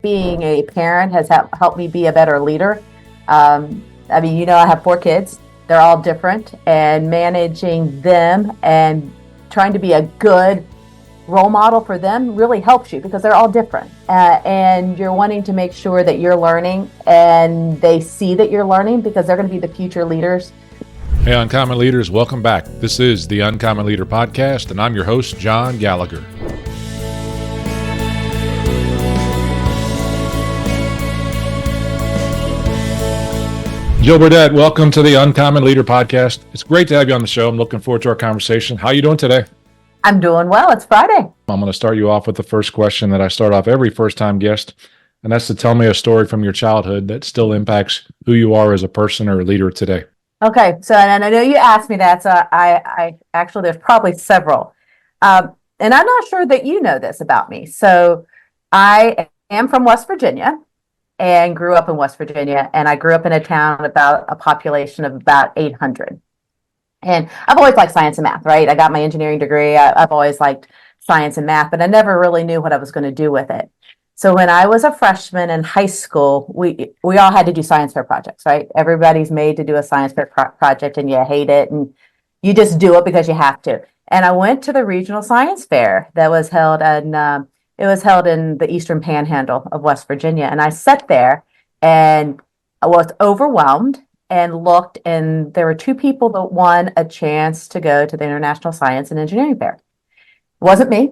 being a parent has helped me be a better leader. I have 4 kids. They're all different, and managing them and trying to be a good role model for them really helps you because they're all different. And you're wanting to make sure that you're learning and they see that you're learning because they're going to be the future leaders. Hey, Uncommon Leaders, welcome back. This is the Uncommon Leader Podcast, and I'm your host, John Gallagher. Jill Burdette, welcome to the Uncommon Leader Podcast. It's great to have you on the show. I'm looking forward to our conversation. How are you doing today? I'm doing well. It's Friday. I'm going to start you off with the first question that I start off every first-time guest, and that's to tell me a story from your childhood that still impacts who you are as a person or a leader today. Okay, so and I know you asked me that, so I actually, there's probably several. And I'm not sure that you know this about me. So I am from West Virginia and grew up in West Virginia, and I grew up in a town about a population of about 800. And I've always liked science and math, right? I got my engineering degree. I've always liked science and math, but I never really knew what I was going to do with it. So when I was a freshman in high school, we all had to do science fair projects, right? Everybody's made to do a science fair project, and you hate it, and you just do it because you have to. And I went to the regional science fair that was held in the Eastern Panhandle of West Virginia, and I sat there and I was overwhelmed and looked, and there were 2 people that won a chance to go to the International Science and Engineering Fair. It wasn't me.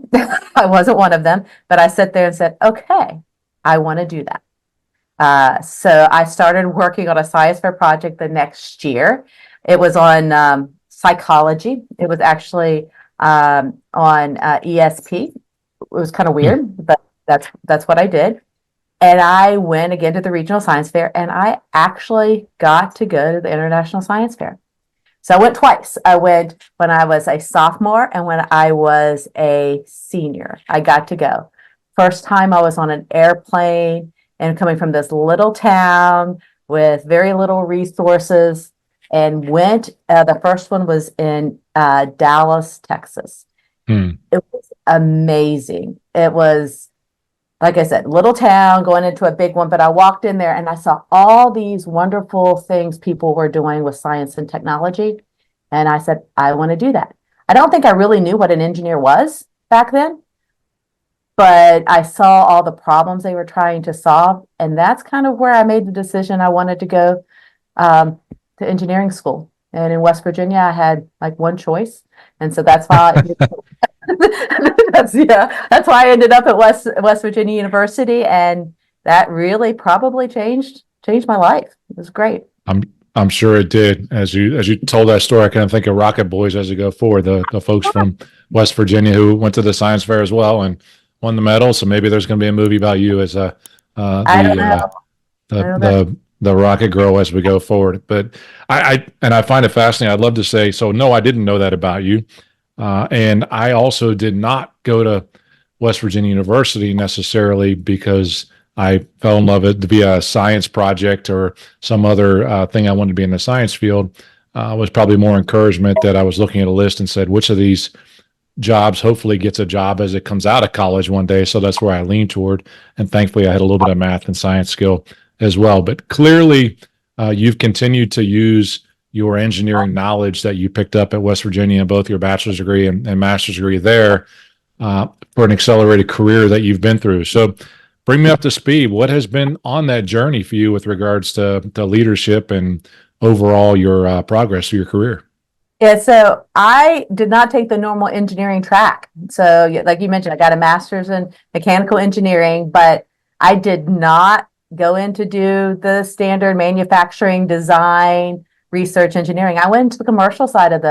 I wasn't one of them, but I sat there and said, okay, I want to do that. So I started working on a science fair project the next year. It was on psychology. It was actually on ESP. It was kind of weird, but that's what I did. And I went again to the regional science fair, and I actually got to go to the International Science Fair. So I went twice. I went when I was a sophomore and when I was a senior. I got to go. First time I was on an airplane and coming from this little town with very little resources, and went. The first one was in Dallas, Texas. It was amazing. It was, like I said, little town going into a big one, but I walked in there and I saw all these wonderful things people were doing with science and technology. And I said, I want to do that. I don't think I really knew what an engineer was back then, but I saw all the problems they were trying to solve. And that's kind of where I made the decision I wanted to go to engineering school. And in West Virginia, I had like one choice. And so that's why that's why I ended up at West Virginia University, and that really probably changed my life. It was great. I'm sure it did. As you told that story, I kind of think of Rocket Boys as we go forward, the folks from West Virginia who went to the science fair as well and won the medal. So maybe there's going to be a movie about you as the Rocket Girl as we go forward. But I find it fascinating. I'd love to say, so no, I didn't know that about you. And I also did not go to West Virginia University necessarily because I fell in love with it via a science project or some other thing I wanted to be in the science field. Was probably more encouragement that I was looking at a list and said, which of these jobs hopefully gets a job as it comes out of college one day. So that's where I leaned toward. And thankfully I had a little bit of math and science skill as well. But clearly you've continued to use your engineering knowledge that you picked up at West Virginia, both your bachelor's degree and master's degree there, for an accelerated career that you've been through. So bring me up to speed. What has been on that journey for you with regards to leadership and overall your progress through your career? Yeah, so I did not take the normal engineering track. So like you mentioned, I got a master's in mechanical engineering, but I did not go in to do the standard manufacturing, design, research, engineering. I went into the commercial side of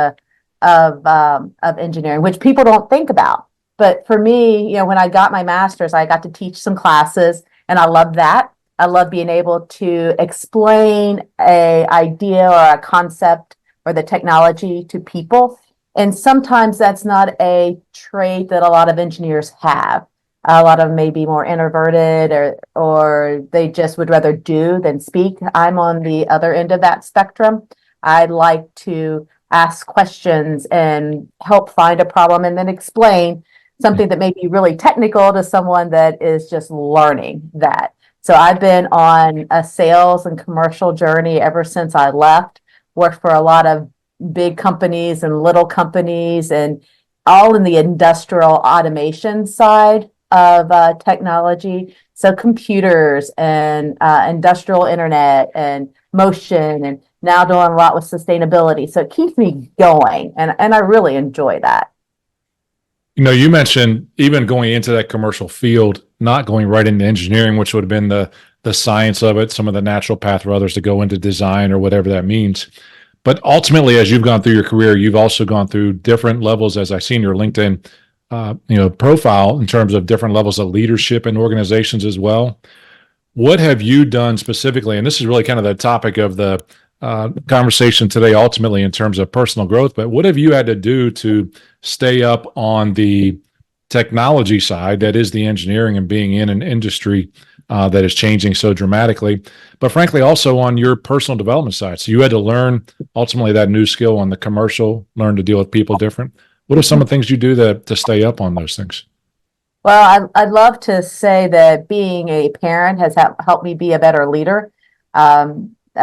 engineering, which people don't think about. But for me, when I got my master's, I got to teach some classes, and I love that. I love being able to explain a idea or a concept or the technology to people. And sometimes that's not a trait that a lot of engineers have. A lot of them may be more introverted or they just would rather do than speak. I'm on the other end of that spectrum. I like to ask questions and help find a problem and then explain something that may be really technical to someone that is just learning that. So I've been on a sales and commercial journey ever since I left, worked for a lot of big companies and little companies, and all in the industrial automation side of technology. So computers and industrial internet and motion, and now doing a lot with sustainability. So it keeps me going, and I really enjoy that. You mentioned even going into that commercial field, not going right into engineering, which would have been the science of it, some of the natural path for others to go into design or whatever that means. But ultimately, as you've gone through your career, you've also gone through different levels, as I see in your LinkedIn, profile, in terms of different levels of leadership in organizations as well. What have you done specifically? And this is really kind of the topic of the conversation today, ultimately, in terms of personal growth. But what have you had to do to stay up on the technology side, that is the engineering, and being in an industry that is changing so dramatically, but frankly, also on your personal development side? So you had to learn ultimately that new skill on the commercial, learn to deal with people different. What are some of the things you do to stay up on those things? Well, I'd love to say that being a parent has helped me be a better leader. I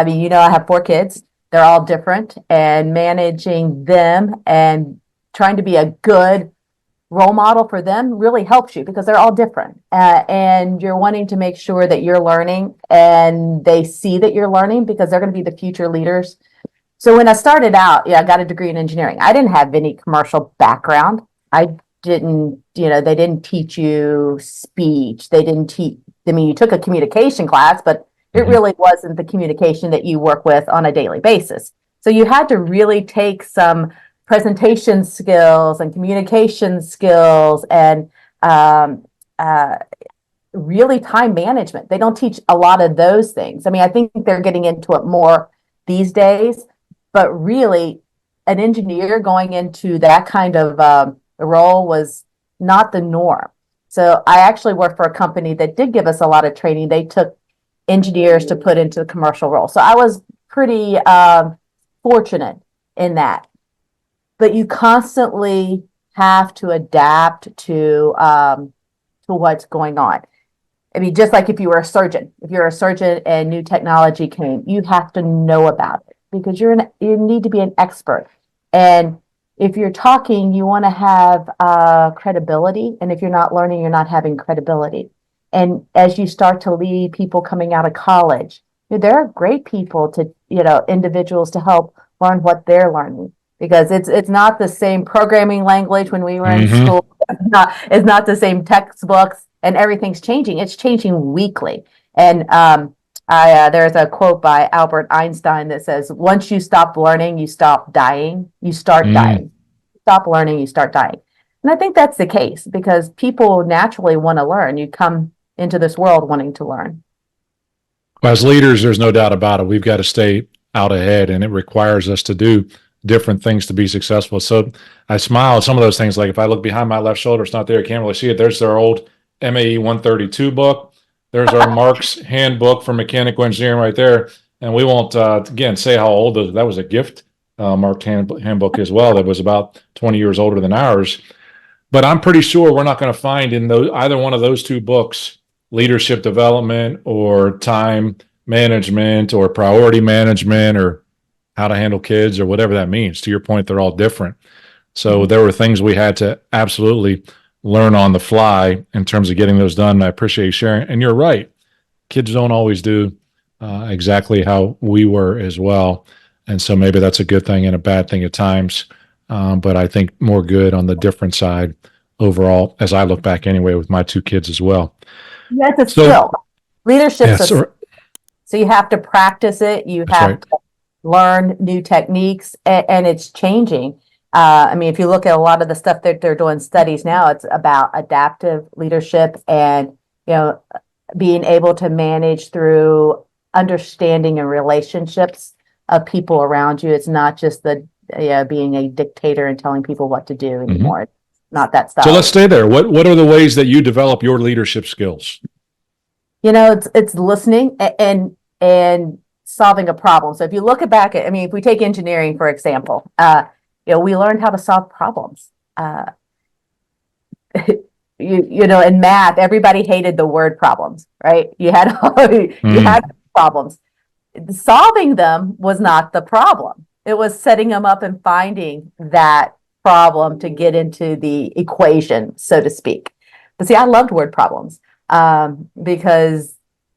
mean, I have 4 kids. They're all different, and managing them and trying to be a good role model for them really helps you, because they're all different. And you're wanting to make sure that you're learning and they see that you're learning, because they're going to be the future leaders. So when I started out, I got a degree in engineering. I didn't have any commercial background. I didn't, they didn't teach you speech. They didn't teach, you took a communication class, but it really wasn't the communication that you work with on a daily basis. So you had to really take some presentation skills and communication skills and really time management. They don't teach a lot of those things. I mean, I think they're getting into it more these days, but really an engineer going into that kind of role was not the norm. So I actually worked for a company that did give us a lot of training. They took engineers to put into the commercial role. So I was pretty fortunate in that. But you constantly have to adapt to what's going on. I mean, just like if you were a surgeon, if you're a surgeon and new technology came, you have to know about it, because you need to be an expert. And if you're talking, you want to have credibility. And if you're not learning, you're not having credibility. And as you start to lead people coming out of college, there are great people to, individuals to help learn what they're learning, because it's not the same programming language when we were in school. It's not the same textbooks, and everything's changing. It's changing weekly. And there's a quote by Albert Einstein that says, once you stop learning, you stop dying, you start dying. Stop learning, you start dying. And I think that's the case, because people naturally want to learn. You come into this world wanting to learn. As leaders, there's no doubt about it. We've got to stay out ahead, and it requires us to do different things to be successful. So I smile at some of those things. Like if I look behind my left shoulder, it's not there. I can't really see it. There's our old MAE 132 book. There's our Mark's handbook for mechanical engineering right there. And we won't, again, say how old that was a gift. Mark's handbook as well. That was about 20 years older than ours. But I'm pretty sure we're not going to find in either one of those 2 books leadership development or time management or priority management or how to handle kids or whatever that means. To your point, they're all different. So there were things we had to absolutely learn on the fly in terms of getting those done. I appreciate you sharing. And you're right. Kids don't always do exactly how we were as well. And so maybe that's a good thing and a bad thing at times. But I think more good on the different side overall, as I look back anyway, with my 2 kids as well. That's a skill. Leadership's a skill. So you have to practice it. You have to learn new techniques, and it's changing. I mean, if you look at a lot of the stuff that they're doing studies now, it's about adaptive leadership and, being able to manage through understanding and relationships of people around you. It's not just being a dictator and telling people what to do anymore. It's not that style. So let's stay there. What are the ways that you develop your leadership skills? It's listening and solving a problem. So if you look back at, if we take engineering, for example, we learned how to solve problems. in math, everybody hated the word problems, right? You had you Mm, had problems. Solving them was not the problem. It was setting them up and finding that problem to get into the equation, so to speak. But see, I loved word problems because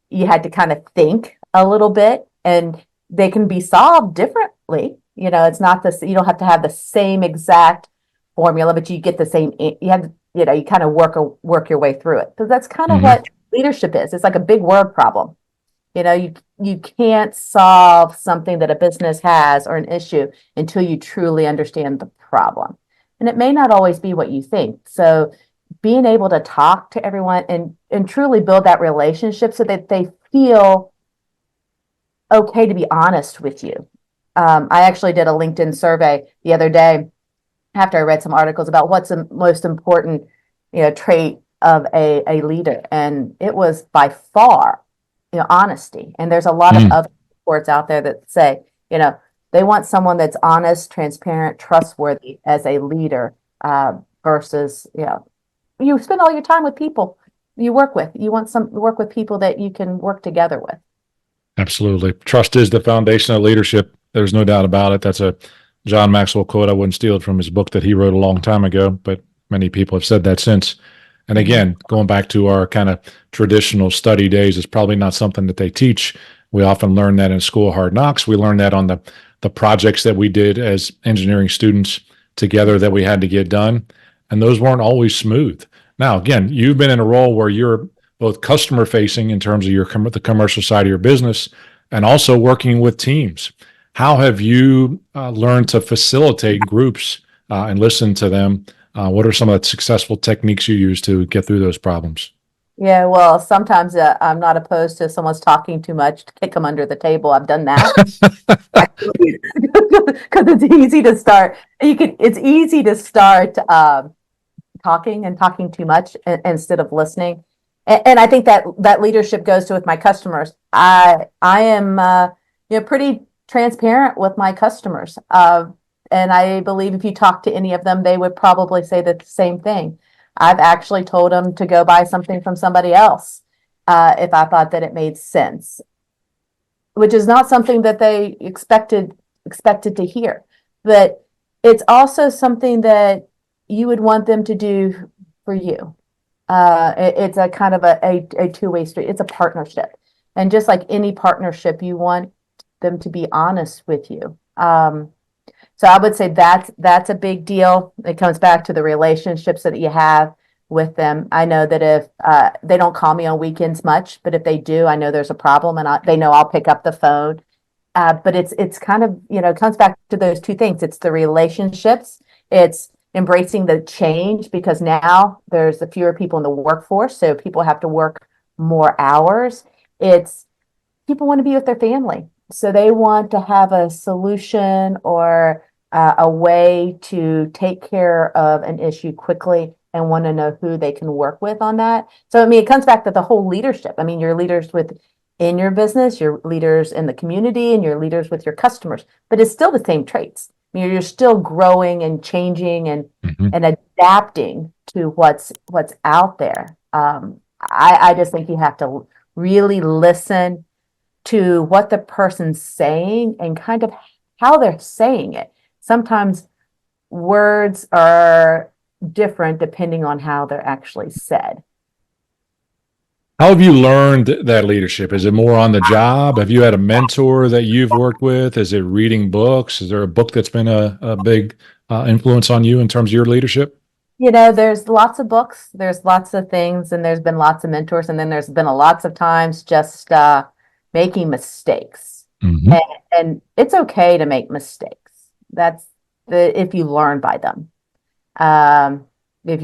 you had to kind of think a little bit, and they can be solved differently. It's not this, you don't have to have the same exact formula, but you get the same, you have, you kind of work your way through it. Because that's kind of hmm what leadership is. It's like a big word problem. You can't solve something that a business has or an issue until you truly understand the problem. And it may not always be what you think. So being able to talk to everyone and truly build that relationship so that they feel okay to be honest with you. I actually did a LinkedIn survey the other day after I read some articles about what's the most important, trait of a leader. And it was by far, honesty. And there's a lot of mm. other reports out there that say, they want someone that's honest, transparent, trustworthy as a leader, versus, you spend all your time with people you work with. You want some work with people that you can work together with. Absolutely. Trust is the foundation of leadership. There's no doubt about it. That's a John Maxwell quote. I wouldn't steal it from his book that he wrote a long time ago, but many people have said that since. And again, going back to our kind of traditional study days, it's probably not something that they teach. We often learn that in school hard knocks. We learn that on the projects that we did as engineering students together that we had to get done. And those weren't always smooth. Now, again, you've been in a role where you're both customer facing in terms of the commercial side of your business and also working with teams. How have you learned to facilitate groups and listen to them? What are some of the successful techniques you use to get through those problems? Yeah, well, sometimes I'm not opposed to if someone's talking too much to kick them under the table. I've done that because it's easy to start. It's easy to start talking too much instead of listening. And I think that leadership goes to with my customers. I am pretty transparent with my customers, and I believe if you talk to any of them, they would probably say the same thing. I've actually told them to go buy something from somebody else if I thought that it made sense, which is not something that they expected to hear. But it's also something that you would want them to do for you. It's a kind of a two-way street. It's a partnership. And just like any partnership, you want them to be honest with you. So I would say that's a big deal. It comes back to the relationships that you have with them. I know that if they don't call me on weekends much, but if they do, I know there's a problem, and they know I'll pick up the phone. But it's kind of, it comes back to those two things. It's the relationships. It's embracing the change because now there's a fewer people in the workforce, so people have to work more hours. It's people want to be with their family, so they want to have a solution or a way to take care of an issue quickly and want to know who they can work with on that. So, I mean, it comes back to the whole leadership. I mean, you're leaders in your business, you're leaders in the community, and you're leaders with your customers, but it's still the same traits. I mean, you're still growing and changing Mhm. and adapting to what's out there. I just think you have to really listen to what the person's saying and kind of how they're saying it. Sometimes words are different depending on how they're actually said. How have you learned that leadership? Is it more on the job? Have you had a mentor that you've worked with? Is it reading books? Is there a book that's been a big influence on you in terms of your leadership? There's lots of books, there's lots of things, and there's been lots of mentors, and then there's been a lots of times just making mistakes. Hmm. And it's okay to make mistakes. That's if you learn by them. Um, if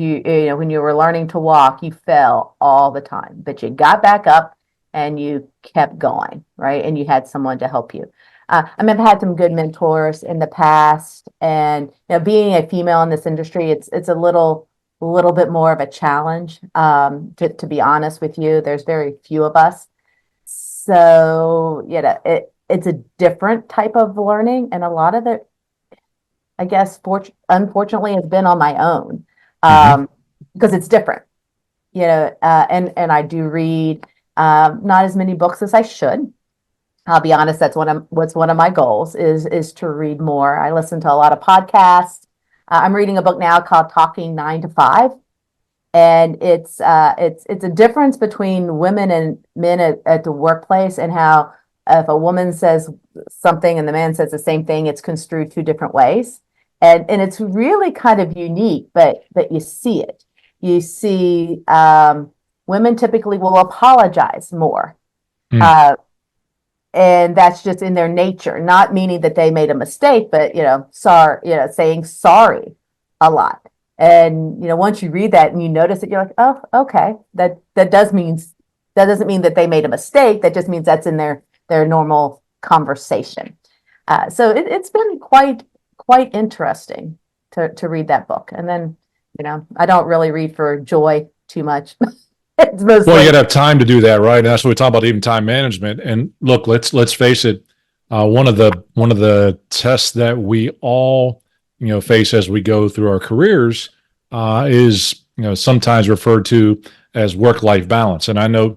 when you were learning to walk, you fell all the time, but you got back up and you kept going, right? And you had someone to help you. I mean, I've had some good mentors in the past, and being a female in this industry, it's a little bit more of a challenge. To be honest with you, there's very few of us, so it's a different type of learning, and a lot of it, I guess, unfortunately, has been on my own. Hmm. because it's different, and I do read not as many books as I should. I'll be honest, that's what's one of my goals is to read more. I listen to a lot of podcasts. I'm reading a book now called Talking 9 to 5, and it's a difference between women and men at the workplace, and how if a woman says something and the man says the same thing, it's construed two different ways. And it's really kind of unique, but you see it. You see women typically will apologize more. Mm. And that's just in their nature, not meaning that they made a mistake, but sorry, saying sorry a lot. And once you read that and you notice it, you're like, oh, okay, that doesn't mean that they made a mistake. That just means that's in their normal conversation. So it's been quite interesting to read that book. And then I don't really read for joy too much. It's mostly, Well, you got to have time to do that, right? And that's what we talk about, even time management. And look, let's face it. One of the tests that we all face as we go through our careers is sometimes referred to as work-life balance. And I know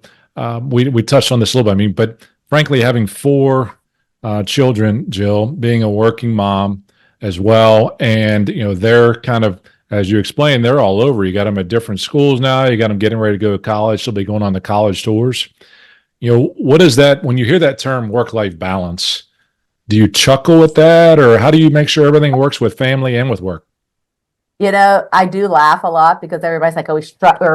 we touched on this a little bit. I mean, but frankly, having 4 children, Jill, being a working mom as well, and they're kind of, as you explained, they're all over. You got them at different schools now. You got them getting ready to go to college. They'll be going on the college tours. What is that, when you hear that term work-life balance, do you chuckle at that, or how do you make sure everything works with family and with work? I do laugh a lot because everybody's like, oh,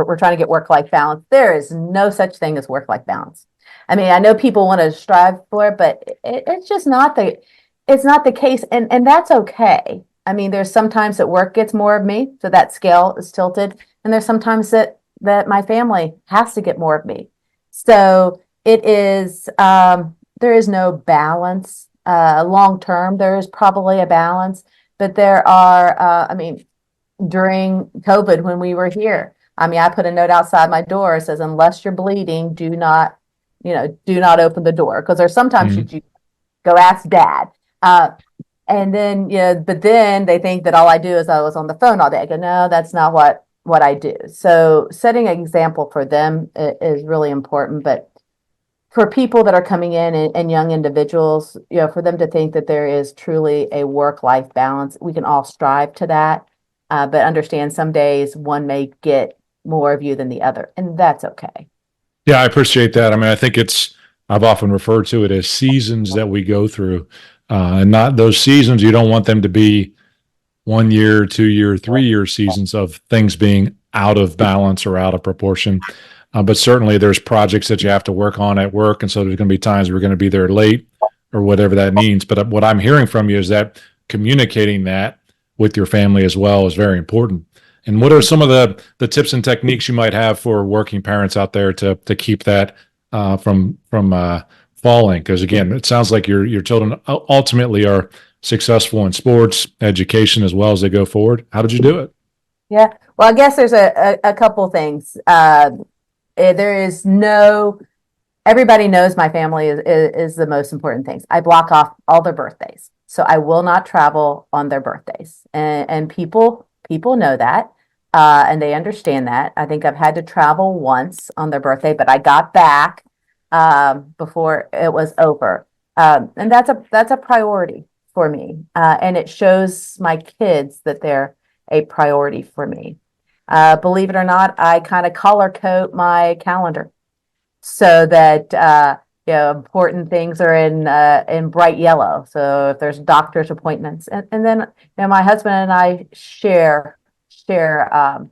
we're trying to get work-life balance. There is no such thing as work-life balance. I mean, I know people want to strive for it, but it's just not the case. And that's okay. I mean, there's sometimes that work gets more of me, so that scale is tilted. And there's sometimes that my family has to get more of me. So it is, there is no balance. Long term, there is probably a balance, but there are, during COVID when we were here, I put a note outside my door. It says, unless you're bleeding, do not open the door. Because there's sometimes you go ask dad. And then, but then they think that all I do is I was on the phone all day. I go, no, that's not what I do. So setting an example for them is really important. But for people that are coming in and young individuals, for them to think that there is truly a work-life balance, we can all strive to that. But understand some days one may get more of you than the other, and that's okay. Yeah, I appreciate that. I mean, I think I've often referred to it as seasons that we go through. And not those seasons, you don't want them to be 1 year, 2 year, 3 year seasons of things being out of balance or out of proportion. But certainly there's projects that you have to work on at work. And so there's going to be times we're going to be there late or whatever that means. But what I'm hearing from you is that communicating that with your family as well is very important. And what are some of the tips and techniques you might have for working parents out there to keep that from falling? Because again, it sounds like your children ultimately are successful in sports, education, as well as they go forward. How did you do it? Yeah, well, I guess there's a couple things. Everybody knows my family is the most important things. I block off all their birthdays, so I will not travel on their birthdays, and people know that, and they understand that. I think I've had to travel once on their birthday, but I got back before it was over. And that's a priority for me. And it shows my kids that they're a priority for me. Believe it or not, I kind of color code my calendar so that important things are in bright yellow. So if there's doctor's appointments, and then my husband and I share a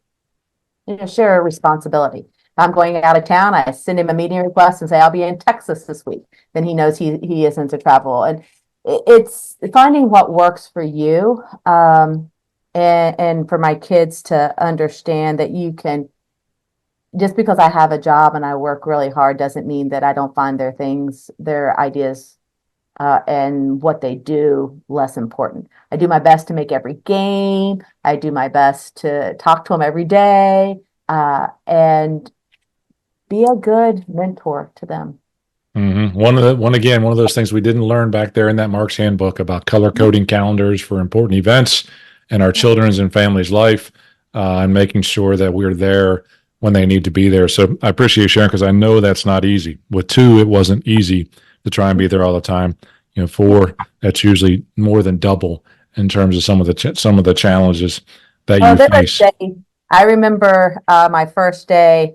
responsibility. I'm going out of town, I send him a meeting request and say, I'll be in Texas this week. Then he knows he isn't to travel. And it's finding what works for you. And for my kids to understand that you can, just because I have a job and I work really hard doesn't mean that I don't find their ideas, and what they do less important. I do my best to make every game. I do my best to talk to them every day, and be a good mentor to them. Mm-hmm. One of those things we didn't learn back there in that Mark's handbook about color coding calendars for important events in our children's and families' life. and making sure that we're there when they need to be there. So I appreciate you sharing because I know that's not easy. With two, it wasn't easy to try and be there all the time. You know, four, that's usually more than double in terms of some of the challenges that Oh, you there face. was a day, I remember my first day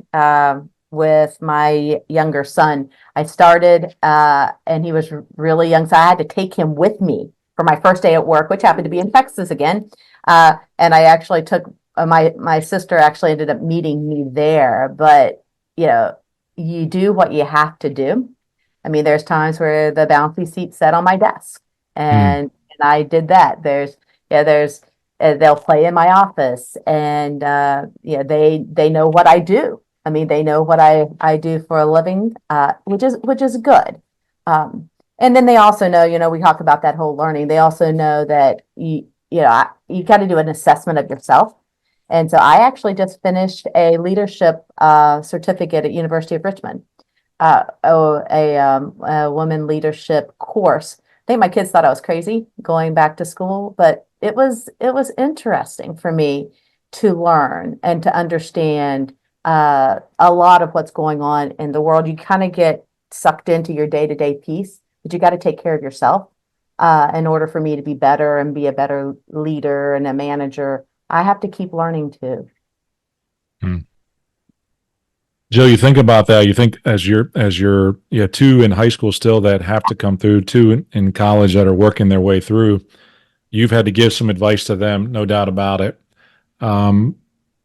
with my younger son. I started and he was really young, so I had to take him with me for my first day at work, which happened to be in Texas again. And I actually took my sister actually ended up meeting me there, but you know, you do what you have to do. I mean, there's times where the bouncy seat sat on my desk, Mm, and I did that. There's they'll play in my office, and yeah, they know what I do. I mean, they know what I do for a living, which is good. And then they also know, we talk about that whole learning. They also know that you got to do an assessment of yourself. And so I actually just finished a leadership certificate at University of Richmond, a woman leadership course. I think my kids thought I was crazy going back to school, but it was interesting for me to learn and to understand a lot of what's going on in the world. You kind of get sucked into your day-to-day piece, but you got to take care of yourself in order for me to be better and be a better leader and a manager. I have to keep learning too. mm. Jill, you think about that. You think as you're two in high school still that have to come through, two in college that are working their way through. You've had to give some advice to them, no doubt about it. Um,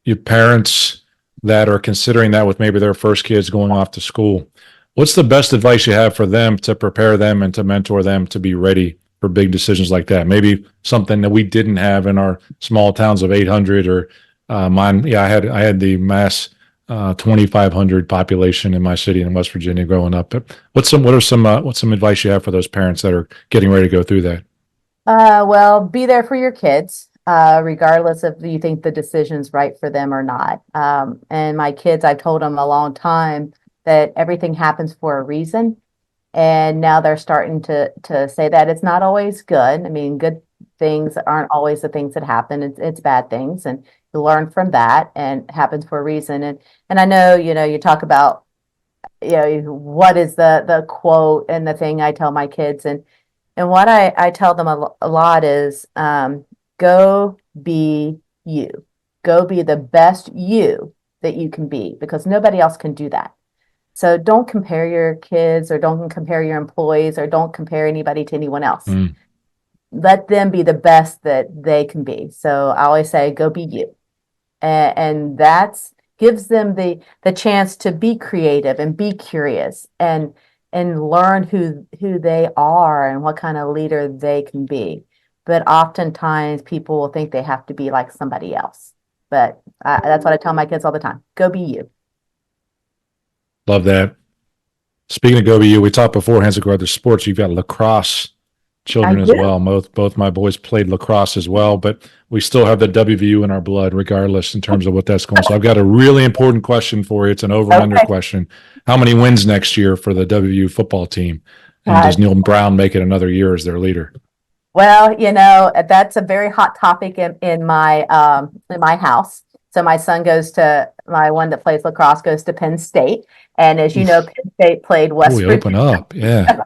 your parents that are considering that with maybe their first kids going off to school. What's the best advice you have for them to prepare them and to mentor them to be ready for big decisions like that? Maybe something that we didn't have in our small towns of 800 or mine. Yeah, I had the mass 2,500 population in my city in West Virginia growing up. But what's some advice you have for those parents that are getting ready to go through that? Well, be there for your kids, regardless if you think the decision's right for them or not. And my kids, I've told them a long time that everything happens for a reason. And now they're starting to say that it's not always good. I mean, good things aren't always the things that happen. It's bad things, and you learn from that, and it happens for a reason. And I know, you talk about, what is the quote and the thing I tell my kids, and what I tell them a lot is, go be you. Go be the best you that you can be, because nobody else can do that. So don't compare your kids, or don't compare your employees, or don't compare anybody to anyone else. Mm. Let them be the best that they can be. So I always say, go be you. And that's gives them the chance to be creative and be curious and learn who they are and what kind of leader they can be. But oftentimes people will think they have to be like somebody else. But that's what I tell my kids all the time. Go be you. Love that. Speaking of go BU, we talked beforehand to go other sports. You've got lacrosse I children as do. well. Both my boys played lacrosse as well, but we still have the WVU in our blood, regardless in terms of what that's going. So I've got a really important question for you. It's an over and under Okay. question. How many wins next year for the WVU football team? And does God. Neil Brown make it another year as their leader? Well, that's a very hot topic in my house. So my son goes to my one that plays lacrosse goes to Penn State. And as you know, Oof. Penn State played West We open Virginia up. Yeah.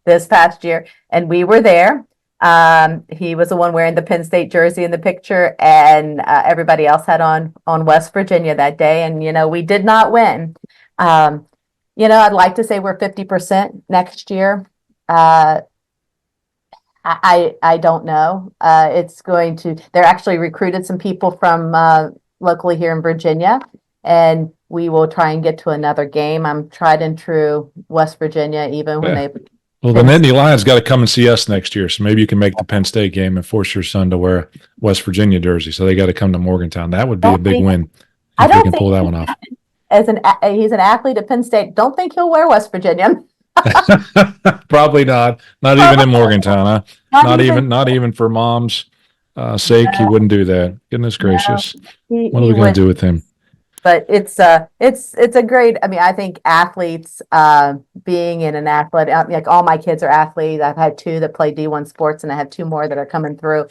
this past year, and we were there. He was the one wearing the Penn State jersey in the picture, and everybody else had on West Virginia that day. And we did not win. Um, I'd like to say we're 50% next year. Uh, I don't know. It's going to. They're actually recruited some people from locally here in Virginia, and we will try and get to another game. I'm tried and true West Virginia, even when Yeah. they Well, the Penn Nittany Lions got to come and see us next year. So maybe you can make the Penn State game and force your son to wear a West Virginia jersey. So they got to come to Morgantown. That would be a don't big think win I if we don't can think pull that one off. he's an athlete at Penn State. Don't think he'll wear West Virginia. Probably not. Not even in Morgantown, huh? Not Not even even not even for mom's sake, he wouldn't do that. Goodness no, gracious. What are he we going to would. do with him? But it's a great. I mean, I think athletes being in an athlete, like all my kids are athletes. I've had two that play D1 sports, and I have two more that are coming through.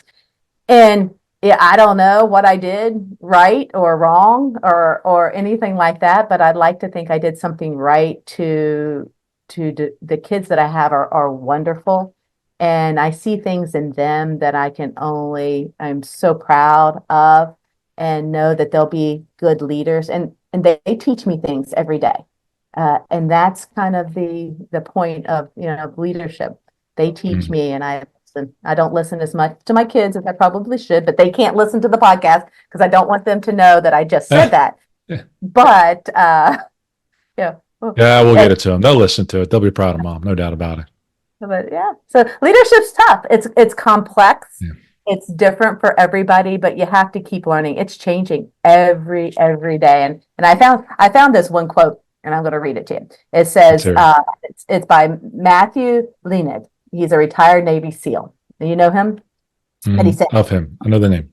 And yeah, I don't know what I did right or wrong or anything like that, but I'd like to think I did something right to the kids that I have are wonderful. And I see things in them that I'm so proud of and know that they'll be good leaders. And they teach me things every day. And that's kind of the point of, of leadership. They teach Mm. me and I listen. I don't listen as much to my kids as I probably should, but they can't listen to the podcast because I don't want them to know that I just said that. Yeah, But yeah. yeah, we'll And get it to them. They'll listen to it. They'll be proud of mom, no doubt about it. But yeah, so leadership's tough. It's complex. Yeah. It's different for everybody, but you have to keep learning. It's changing every day. And I found this one quote, and I'm going to read it to you. It Let's says, hear it. it's by Matthew Leonard. He's a retired Navy SEAL. You know him? And he said, Of him. I know the name.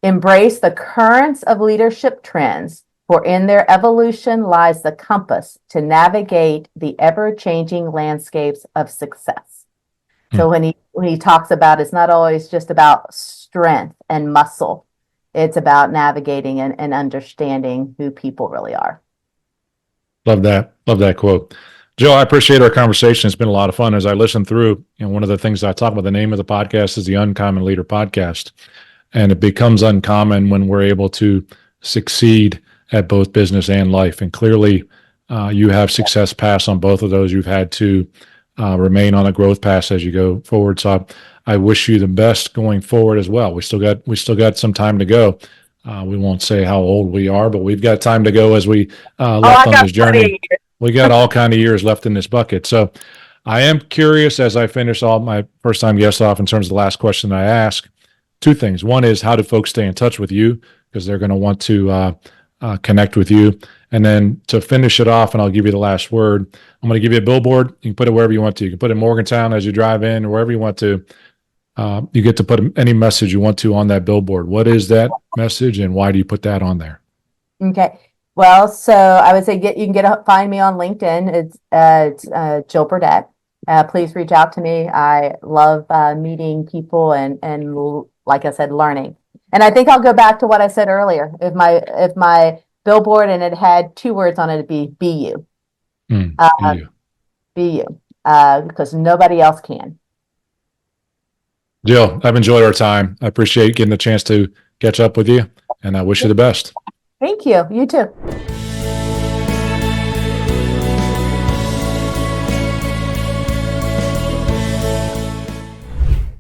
embrace the currents of leadership trends, for in their evolution lies the compass to navigate the ever-changing landscapes of success. So Hmm. when he talks about it's not always just about strength and muscle, it's about navigating and understanding who people really are. Love that. Love that quote. Joe, I appreciate our conversation. It's been a lot of fun as I listen through. One of the things I talk about, the name of the podcast is the Uncommon Leader Podcast. And it becomes uncommon when we're able to succeed at both business and life. And clearly, you have success paths on both of those. You've had to remain on a growth path as you go forward. So I wish you the best going forward as well. We still got some time to go. We won't say how old we are, but we've got time to go as we left I on got this plenty of journey. We got all kind of years left in this bucket. So I am curious as I finish all my first time guests off in terms of the last question I ask. Two things. One is, how do folks stay in touch with you? Because they're going to want to connect with you. And then to finish it off, and I'll give you the last word, I'm going to give you a billboard. You can put it wherever you want to. You can put it in Morgantown as you drive in or wherever you want to. You get to put any message you want to on that billboard. What is that message and why do you put that on there? Okay. Well, so I would say you can find me on LinkedIn. It's Jill Burdette. Please reach out to me. I love meeting people and like I said, learning. And I think I'll go back to what I said earlier. If my billboard and it had two words on it, it'd be you. Be Uh, you. be you. Because nobody else can. Jill, I've enjoyed our time. I appreciate getting the chance to catch up with you, and I wish you the best. Thank you. You too.